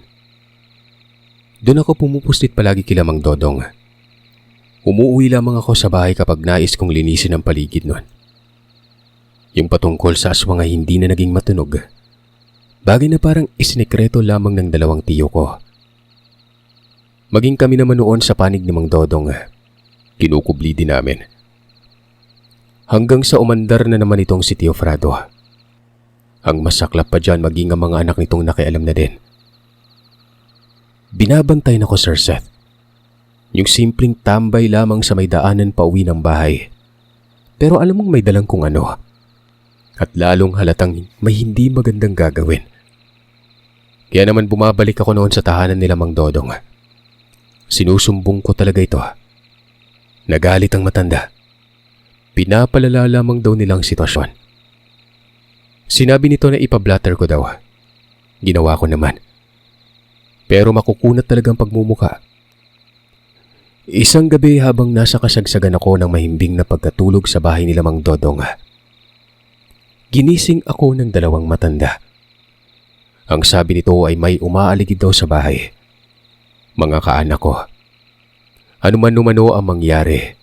Doon ako pumupuslit palagi kila Mang Dodong. Umuwi lamang ako sa bahay kapag nais kong linisin ang paligid noon. Yung patungkol sa aswang ay hindi na naging matunog. Bagay na parang isinekreto lamang ng 2 tiyo ko. Maging kami naman noon sa panig ni Mang Dodong. Kinukubli din namin. Hanggang sa umandar na naman itong si Tio Frado. Ang masaklap pa dyan maging ang mga anak nitong nakialam na din. Binabantayan ako, Sir Seth. Yung simpleng tambay lamang sa may daanan pauwi ng bahay. Pero alam mong may dalang kung ano. At lalong halatang may hindi magandang gagawin. Kaya naman bumabalik ako noon sa tahanan nila Mang Dodong. Sinusumbong ko talaga ito. Nagalit ang matanda. Pinapalala lamang daw nilang sitwasyon. Sinabi nito na ipablatter ko daw. Ginawa ko naman. Pero makukunat talagang pagmumuka. Isang gabi habang nasa kasagsagan ako ng mahimbing na pagkatulog sa bahay nila Mang Dodong. Ginising ako ng 2 matanda. Ang sabi nito ay may umaaligid daw sa bahay. Mga kaanak ko. Ano man umano ang mangyari,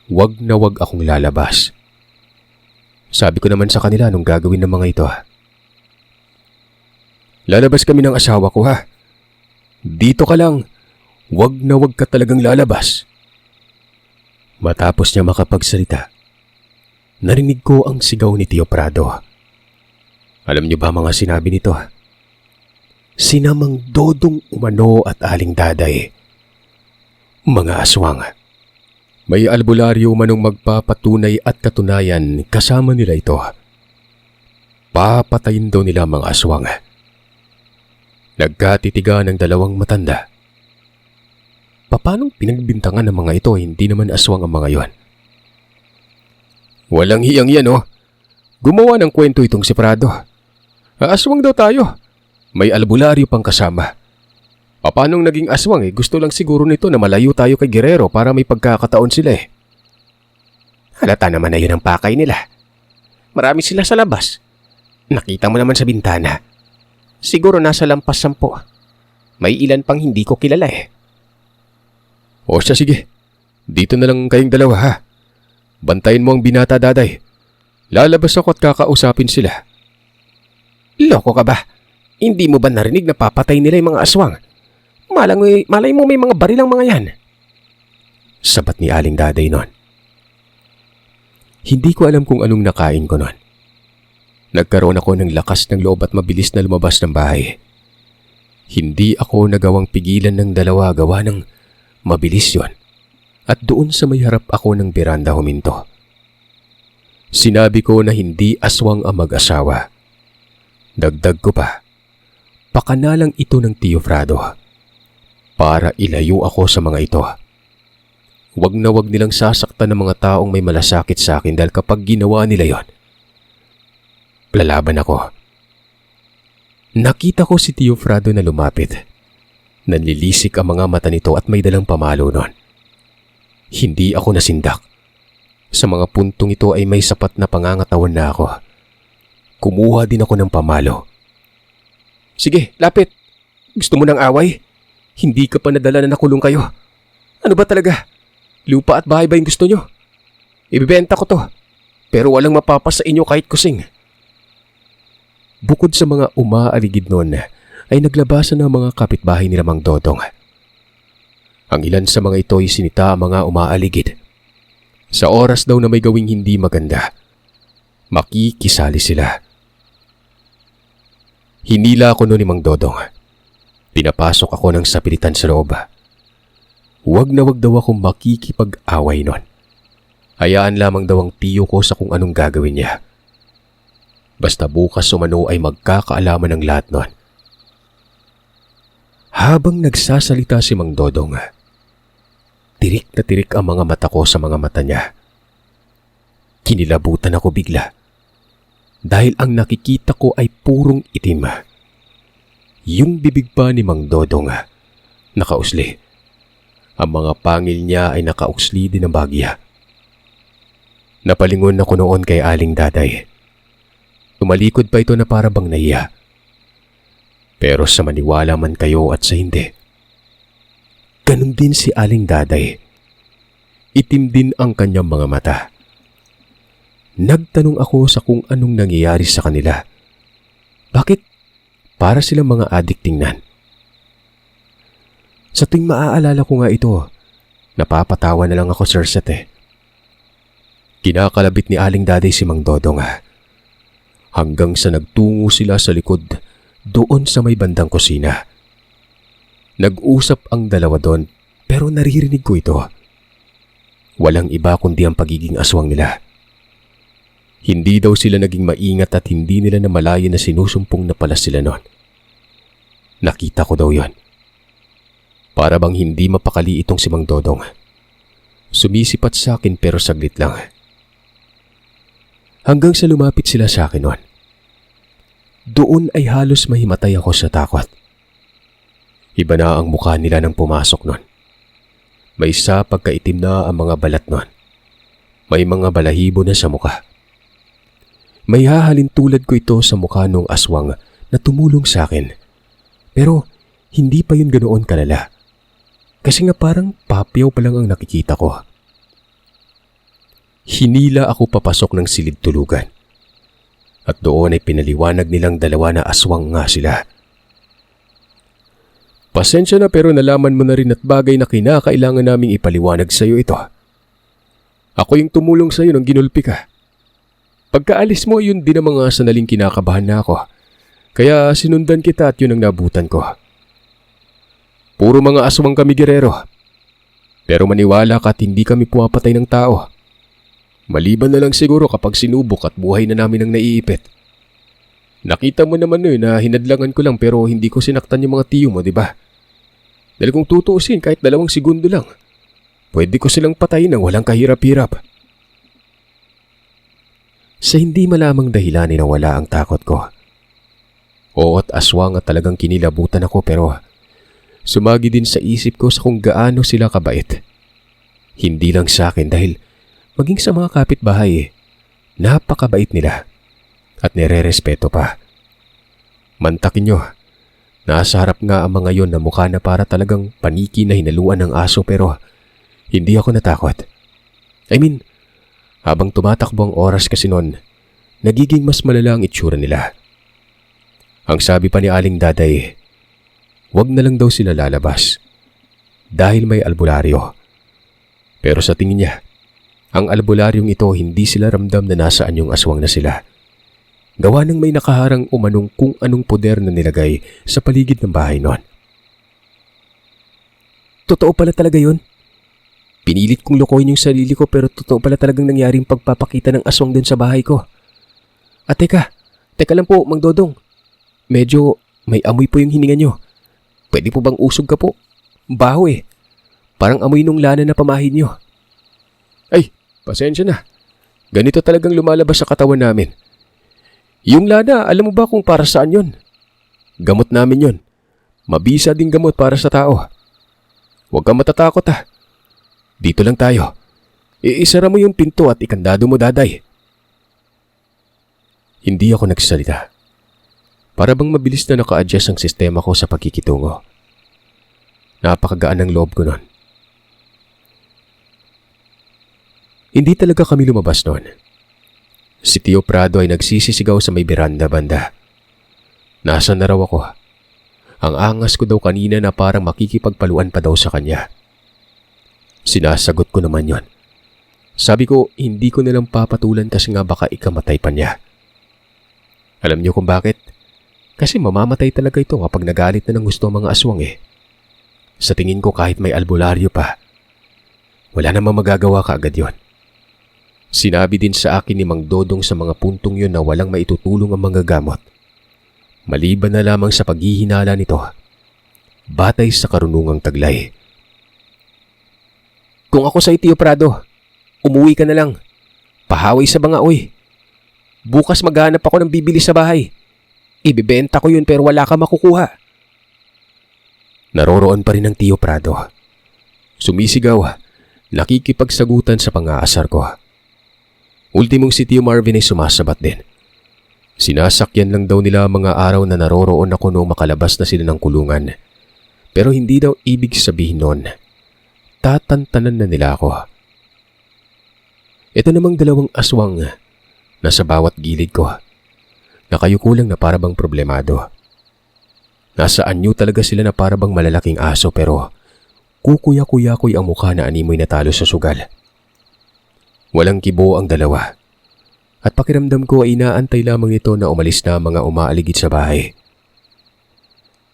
wag na wag akong lalabas. Sabi ko naman sa kanila anong gagawin ng mga ito. Lalabas kami ng asawa ko ha. Dito ka lang. Wag na wag ka talagang lalabas. Matapos niya makapagsalita, narinig ko ang sigaw ni Tio Prado. Alam niyo ba mga sinabi nito? Sina Mang Dodong umano at Aling Daday. Mga aswang. May albularyo manong magpapatunay at katunayan kasama nila ito. Papatayin daw nila mga aswang. Nagkatitigan ng 2 matanda. Paanong pinagbintangan ng mga ito hindi naman aswang ang mga yon? Walang hiyang yan oh. Gumawa ng kwento itong si Prado. Aswang daw tayo. May albularyo pang kasama. Paanong naging aswang eh? Gusto lang siguro nito na malayo tayo kay Guerrero para may pagkakataon sila eh. Halata naman na yun ang pakay nila. Marami sila sa labas. Nakita mo naman sa bintana. Siguro nasa lampas 10. May ilan pang hindi ko kilala eh. O siya sige. Dito na lang kayong 2 ha. Bantayin mo ang binata, Daday. Lalabas ako at kakausapin sila. Loko ka ba? Hindi mo ba narinig na papatay nila yung mga aswang? Malay mo may mga baril ang mga yan. Sabat ni Aling Daday noon. Hindi ko alam kung anong nakain ko noon. Nagkaroon ako ng lakas ng loob at mabilis na lumabas ng bahay. Hindi ako nagawang pigilan ng dalawa gawa ng mabilis yon. At doon sa may harap ako ng beranda huminto. Sinabi ko na hindi aswang ang mag-asawa. Dagdag ko pa, pakanalang ito ng Tio Frado. Para ilayo ako sa mga ito. Wag na wag nilang sasaktan ng mga taong may malasakit sa akin dahil kapag ginawa nila yon, lalaban ako. Nakita ko si Tio Frado na lumapit. Nanlilisik ang mga mata nito at may dalang pamalo nun. Hindi ako nasindak. Sa mga puntong ito ay may sapat na pangangatawan na ako. Kumuha din ako ng pamalo. Sige, lapit. Gusto mo ng away? Hindi ka pa nadala na nakulong kayo. Ano ba talaga? Lupa at bahay ba yung gusto nyo? Ibibenta ko to. Pero walang mapapas sa inyo kahit kusing. Bukod sa mga umaaligid noon, ay naglabasan ng mga kapitbahay nila Mang Dodong. Ang ilan sa mga ito ay sinita ang mga umaaligid. Sa oras daw na may gawing hindi maganda, makikisali sila. Hinila ako noon ni Mang Dodong. Pinapasok ako ng sapilitan sa loob. Huwag na wag daw akong makikipag-away noon. Hayaan lamang daw ang tiyo ko sa kung anong gagawin niya. Basta bukas umano ay magkakaalaman ng lahat noon. Habang nagsasalita si Mang Dodong, tirik na tirik ang mga mata ko sa mga mata niya. Kinilabutan ako bigla dahil ang nakikita ko ay purong itim. Yung bibig pa ni Mang Dodong nakausli. Ang mga pangil niya ay nakauksli din ng bagya. Napalingon ako noon kay Aling Daday. Tumalikod pa ito na para bang nahiya. Pero sa maniwala man kayo at sa hindi, ganun din si Aling Daday. Itim din ang kanyang mga mata. Nagtanong ako sa kung anong nangyayari sa kanila. Bakit para silang mga adik tingnan? Sa tuwing maaalala ko nga ito, napapatawa na lang ako, Sir Seth. Kinakalabit ni Aling Daday si Mang Dodong hanggang sa nagtungo sila sa likod doon sa may bandang kusina. Nag-usap ang dalawa doon pero naririnig ko ito. Walang iba kundi ang pagiging aswang nila. Hindi daw sila naging maingat at hindi nila namalayan na sinusumpong na pala sila noon. Nakita ko daw yon. Para bang hindi mapakali itong si Mang Dodong. Sumisipat sa akin pero saglit lang. Hanggang sa lumapit sila sa akin noon. Doon ay halos mahimatay ako sa takot. Iba na ang mukha nila nang pumasok noon. May isa pagkaitim na ang mga balat noon. May mga balahibo na sa mukha. May hahalin tulad ko ito sa mukha nung aswang na tumulong sa akin. Pero hindi pa yun ganoon kalala. Kasi nga parang papyaw pa lang ang nakikita ko. Hinila ako papasok ng silid tulugan. At doon ay pinaliwanag nilang dalawa na aswang nga sila. Pasensya na pero nalaman mo na rin at bagay na kinakailangan naming ipaliwanag sa iyo ito. Ako yung tumulong sa iyo nang ginulpi ka. Pagkaalis mo, yun din ang mga sanaling kinakabahan na ako. Kaya sinundan kita at yun ang nabutan ko. Puro mga aswang kami, Guerrero. Pero maniwala ka at hindi kami pumapatay ng tao. Maliban na lang siguro kapag sinubok at buhay na namin ang naiipit. Nakita mo naman na hinadlangan ko lang pero hindi ko sinaktan yung mga tiyo mo, di ba? Dahil kung tutuusin kahit 2 segundo lang, pwede ko silang patayin ng walang kahirap-hirap. Sa hindi malamang dahilan nawala ang takot ko. Oo at aswang at talagang kinilabutan ako pero sumagi din sa isip ko sa kung gaano sila kabait. Hindi lang sa akin dahil maging sa mga kapitbahay, napakabait nila at nire-respeto pa. Mantakin nyo, nasa harap nga ang mga yon na mukha na para talagang paniki na hinaluan ng aso pero hindi ako natakot. I mean, habang tumatakbo ang oras kasi noon, nagiging mas malala ang itsura nila. Ang sabi pa ni Aling Daday, wag na lang daw sila lalabas dahil may albularyo. Pero sa tingin niya, ang albularyong ito hindi sila ramdam na nasaan yung aswang na sila. Gawa ng may nakaharang umanong kung anong poder na nilagay sa paligid ng bahay noon. Totoo pala talaga yun. Pinilit kong lokohin yung sarili ko pero totoo pala talagang nangyaring pagpapakita ng aswang dun sa bahay ko. At teka lang po, Mang Dodong. Medyo may amoy po yung hininga nyo. Pwede po bang usog ka po? Baho eh. Parang amoy nung lana na pamahin nyo. Ay, pasensya na. Ganito talagang lumalabas sa katawan namin. Yung lana, alam mo ba kung para saan yon? Gamot namin yon. Mabisa ding gamot para sa tao. Huwag kang matatakot ha. Dito lang tayo. Iisara mo yung pinto at ikandado mo, Daday. Hindi ako nagsalita. Para bang mabilis na naka-adjust ang sistema ko sa pagkikitungo. Napakagaan ng loob ko noon. Hindi talaga kami lumabas noon. Si Tio Prado ay nagsisisigaw sa may beranda banda. Nasaan na raw ako? Ang angas ko daw kanina na parang makikipagpaluan pa daw sa kanya. Sinasagot ko naman yon. Sabi ko, hindi ko nalang papatulan kasi nga baka ikamatay pa niya. Alam niyo kung bakit? Kasi mamamatay talaga ito kapag nagalit na ng gusto ang mga aswang eh. Sa tingin ko kahit may albularyo pa, wala namang magagawa kaagad yon. Sinabi din sa akin ni Mang Dodong sa mga puntong yun na walang maitutulong ang mga gamot. Maliban na lamang sa paghihinala nito, batay sa karunungang taglay. Kung ako sa Tio Prado, umuwi ka na lang. Pahaway sa bangaoy. Bukas maghanap ako ng bibili sa bahay. Ibebenta ko yun pero wala ka makukuha. Naroroon pa rin ang Tio Prado. Sumisigaw, nakikipagsagutan sa pang-aasar ko. Ultimong si Tio Marvin ay sumasabat din. Sinasakyan lang daw nila mga araw na naroroon ako noong makalabas na sila ng kulungan. Pero hindi daw ibig sabihin nun, tatantanan na nila ako. Ito namang dalawang aswang na sa bawat gilid ko. Nakayuko lang na parabang problemado. Nasa anyo talaga sila na parabang malalaking aso pero kukuya-kuya-kuy ang mukha na animoy natalo sa sugal. Walang kibo ang dalawa. At pakiramdam ko ay inaantay lamang nito na umalis na ang mga umaaligid sa bahay.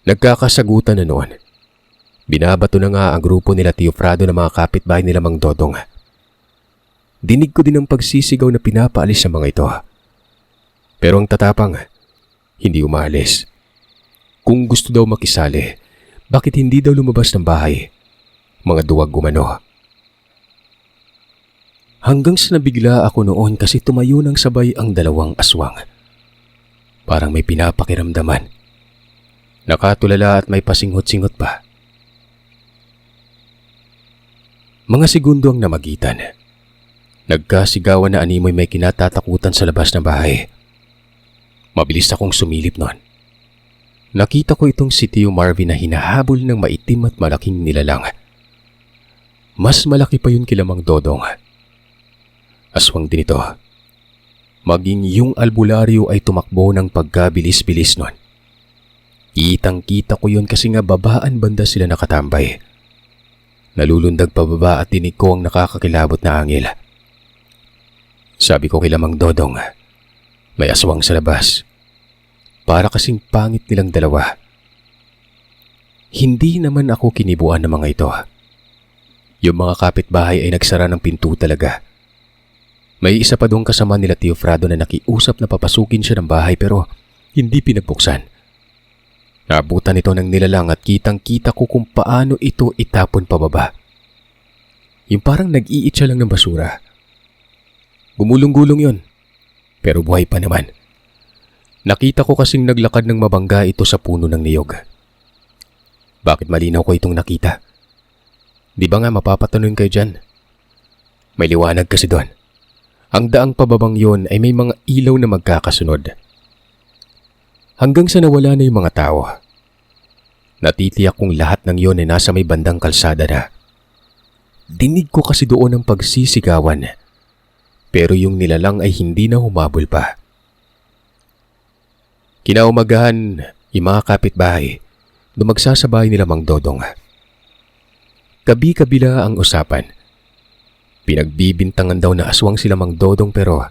Nagkakasagutan na noon. Binabato na nga ang grupo nila Tio Prado ng mga kapitbahay nila Mang Dodong. Dinig ko din ang pagsisigaw na pinapaalis sa mga ito. Pero ang tatapang, hindi umalis. Kung gusto daw makisali, bakit hindi daw lumabas ng bahay? Mga duwag umano. Hanggang sa nabigla ako noon kasi tumayo ng sabay ang dalawang aswang. Parang may pinapakiramdaman. Nakatulala at may pasinghot-singhot pa. Mga segundo ang namagitan. Nagkasigawan na animoy may kinatatakutan sa labas ng bahay. Mabilis akong sumilip noon. Nakita ko itong si Tio Marvin na hinahabol ng maitim at malaking nilalang. Mas malaki pa yun kila Mang Dodong. Aswang din ito. Maging yung albularyo ay tumakbo ng pagkabilis-bilis nun. Kitang-kita ko yun kasi nga babaan banda sila nakatambay. Nalulundag pababa at tinig ko ang nakakakilabot na angil. Sabi ko kila Mang Dodong, may aswang sa labas. Para kasing pangit nilang dalawa. Hindi naman ako kinibuan ng mga ito. Yung mga kapitbahay ay nagsara ng pinto talaga. May isa pa doong kasama nila Tio Prado na nakiusap na papasukin siya ng bahay pero hindi pinagbuksan. Naabutan ito ng nilalang at kitang-kita ko kung paano ito itapon pababa. Yung parang nag-iit siya lang ng basura. Gumulong-gulong yon, pero buhay pa naman. Nakita ko kasing naglakad ng mabangga ito sa puno ng niyog. Bakit malinaw ko itong nakita? Di ba nga mapapatanong kayo dyan? May liwanag kasi doon. Ang daang pababang yon ay may mga ilaw na magkakasunod. Hanggang sa nawala na yung mga tao. Natitiyak kong lahat ng yon ay nasa may bandang kalsada na. Dinig ko kasi doon ang pagsisigawan. Pero yung nilalang ay hindi na humabol pa. Kinaumagahan, yung mga kapitbahay, dumagsasabay nila Mang Dodong. Kabi-kabila ang usapan. Pinagbibintangan daw na aswang sila Mang Dodong pero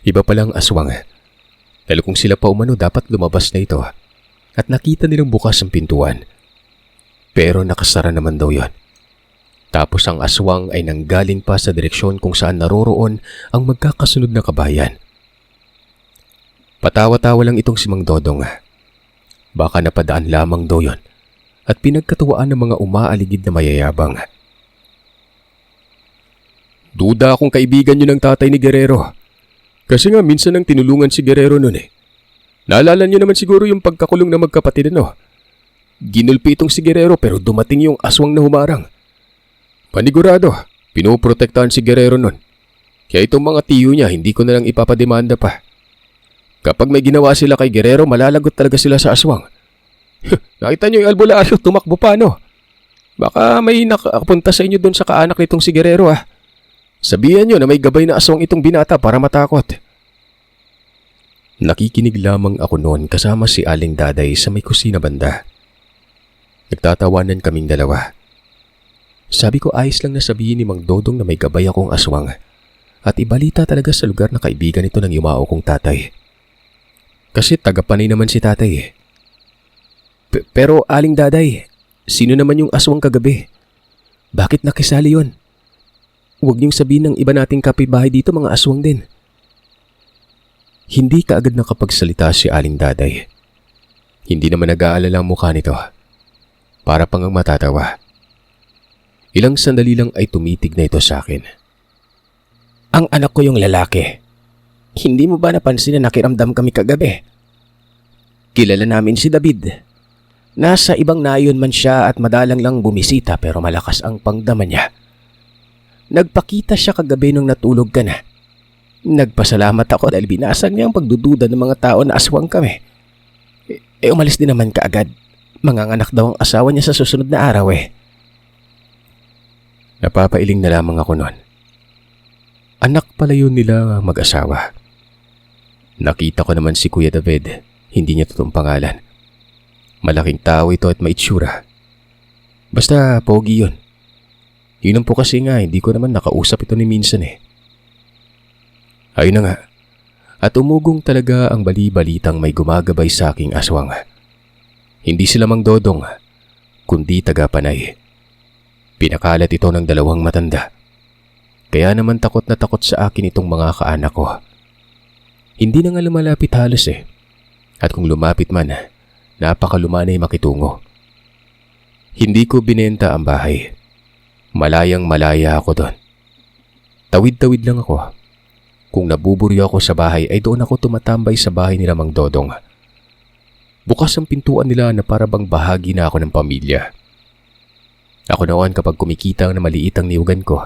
iba palang aswang. Dahil kung sila pa umano dapat lumabas na ito at nakita nilang bukas ang pintuan. Pero nakasara naman daw yon. Tapos ang aswang ay nanggaling pa sa direksyon kung saan naroroon ang magkakasunod na kabayan. Patawa-tawa lang itong si Mang Dodong. Baka napadaan lamang daw yon at pinagkatuwaan ng mga umaaligid na mayayabang. Duda akong kaibigan nyo ng tatay ni Guerrero. Kasi nga minsan nang tinulungan si Guerrero nun eh. Naalala nyo naman siguro yung pagkakulong na magkapatid ano. Ginulpi itong si Guerrero pero dumating yung aswang na humarang. Panigurado, pinoprotektahan si Guerrero nun. Kaya itong mga tiyo niya hindi ko na lang ipapademanda pa. Kapag may ginawa sila kay Guerrero, malalagot talaga sila sa aswang. Nakita nyo yung albularyo, tumakbo pa no? Baka may nakapunta sa inyo doon sa kaanak nitong si Guerrero ah. Sabihan nyo na may gabay na aswang itong binata para matakot. Nakikinig lamang ako noon kasama si Aling Daday sa may kusina banda. Nagtatawanan kaming dalawa. Sabi ko ayos lang na sabihin ni Mang Dodong na may gabay akong aswang at ibalita talaga sa lugar na kaibigan ito ng yumao kong tatay. Kasi tagapanay naman si tatay eh. Pero Aling Daday, sino naman yung aswang kagabi? Bakit nakisali yon? Huwag niyong sabihin ng iba nating kapitbahay dito mga aswang din. Hindi kaagad nakapagsalita si Aling Daday. Hindi naman nag-aalala ang mukha nito. Para pang ang matatawa. Ilang sandali lang ay tumitig na ito sa akin. Ang anak ko yung lalaki. Hindi mo ba napansin na nakiramdam kami kagabi? Kilala namin si David. Nasa ibang nayon man siya at madalang lang bumisita pero malakas ang pangdama niya. Nagpakita siya kagabi nung natulog ka na. Nagpasalamat ako dahil binasag niya ang pagdududa ng mga tao na aswang kami. Umalis din naman kaagad. Manganganak daw ang asawa niya sa susunod na araw eh. Napapailing na lamang ako noon. Anak pala yun nila mag-asawa. Nakita ko naman si Kuya David, hindi niya totoong pangalan. Malaking tao ito at maitsura. Basta pogi yun. Yun ang po kasi nga, hindi ko naman nakausap ito ni minsan eh. Ayun na nga. At umugong talaga ang bali-balitang may gumagabay sa aking aswang. Hindi sila Mang Dodong, kundi taga-panay. Pinakalat ito ng dalawang matanda. Kaya naman takot na takot sa akin itong mga kaanak ko. Hindi na nga lumalapit halos eh. At kung lumapit man, napakalumanay makitungo. Hindi ko binenta ang bahay. Malayang malaya ako doon. Tawid-tawid lang ako. Kung nabuburyo ako sa bahay ay doon ako tumatambay sa bahay nila Mang Dodong. Bukas ang pintuan nila na parabang bahagi na ako ng pamilya. Ako naman kapag kumikita na maliit ang niyugan ko,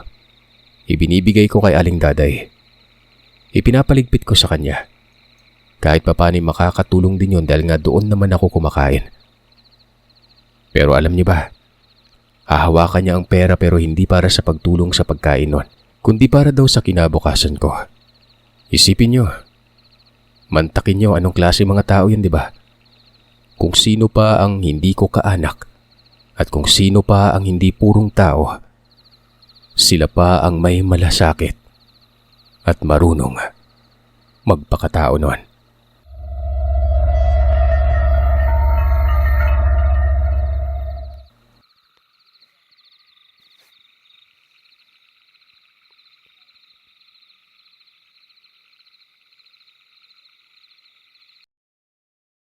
ibinibigay ko kay Aling Daday. Ipinapaligpit ko sa kanya. Kahit papaano makakatulong din yun dahil nga doon naman ako kumakain. Pero alam niyo ba, hahawakan niya ang pera pero hindi para sa pagtulong sa pagkain nun, kundi para daw sa kinabukasan ko. Isipin niyo, mantakin niyo anong klase mga tao yan, di ba? Kung sino pa ang hindi ko kaanak at kung sino pa ang hindi purong tao, sila pa ang may malasakit at marunong magpakatao nun.